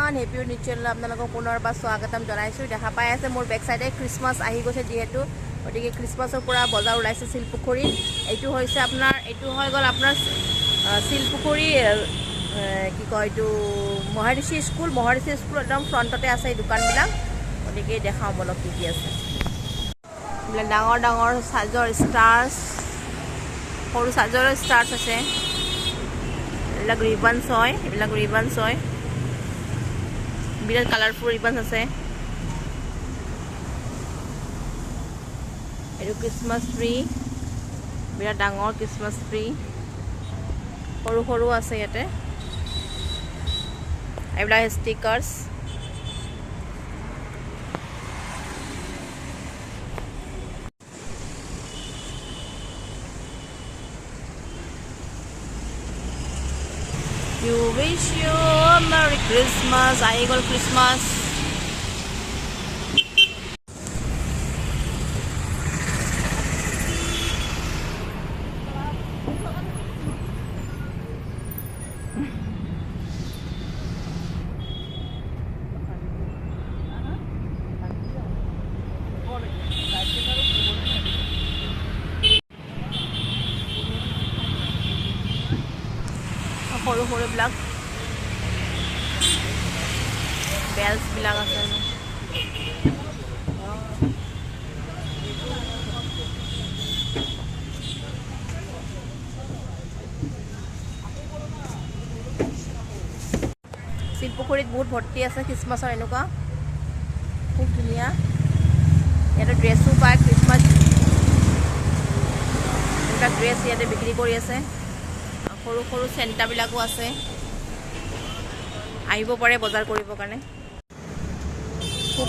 Everyone happy new channel আপোনালোকক পুনৰবাৰ স্বাগতম জনাইছোঁ। দেখা পাই আছে মোৰ বেক চাইডে ক্ৰিছমাছ আহি গৈছে যিহেতু, গতিকে ক্ৰিছমাছৰ পৰা বজাৰ ওলাইছে শিলপুখুৰীত। এইটো হৈছে আপোনাৰ, এইটো হৈ গ'ল আপোনাৰ শিলপুখুৰী কি কয় এইটো মহাৰিষি স্কুল। মহাৰিষি স্কুল একদম ফ্ৰণ্টতে আছে এই দোকানবিলাক। গতিকে দেখাওঁ বলক কি কি আছে। এইবিলাক ডাঙৰ ডাঙৰ চাইজৰ ষ্টাৰ্ছ, সৰু চাইজৰ ষ্টাৰ্ছ আছে। এইবিলাক ৰিবানছ হয়, এইবিলাক ৰিবানছ হয়, বিৰাট কালাৰফুল ৰিবানছ আছে। এইটো ক্ৰিছমাছ ট্ৰী, বিৰাট ডাঙৰ ক্ৰিছমাছ ট্ৰী, সৰু সৰু আছে ইয়াতে। এইবিলাক ষ্টিকাৰ্ছ, You wish you a Merry Christmas. আহি গ'ল ক্ৰিছমাছ। সৰু সৰুবিলাক বেলছবিলাক আছে। শিলপুখুৰীত বহুত ভৰ্তি আছে খ্ৰীষ্টমাছৰ, এনেকুৱা খুব ধুনীয়া। ইয়াতে ড্ৰেছো পায় খ্ৰীষ্টমাছ, এইবিলাক ড্ৰেছ ইয়াতে বিক্ৰী কৰি আছে। সৰু সৰু চেণ্টাবিলাকো আছে, আহিব পাৰে বজাৰ কৰিবৰ কাৰণে। খুব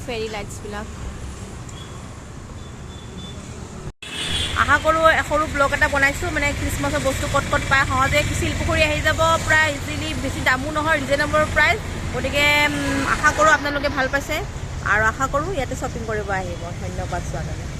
ফেৰী লাইটছবিলাক। আশা কৰোঁ সৰু ব্লগ এটা বনাইছোঁ, মানে খ্ৰীষ্টমাছৰ বস্তু ক'ত ক'ত পায় সহজে শিলপুখুৰী আহি যাব, প্ৰায় ইজিলি, বেছি দামো নহয়, ৰিজনেবল প্ৰাইচ। গতিকে আশা কৰোঁ আপোনালোকে ভাল পাইছে আৰু আশা কৰোঁ ইয়াতে শ্বপিং কৰিব আহিব। ধন্যবাদ চোৱাৰ কাৰণে।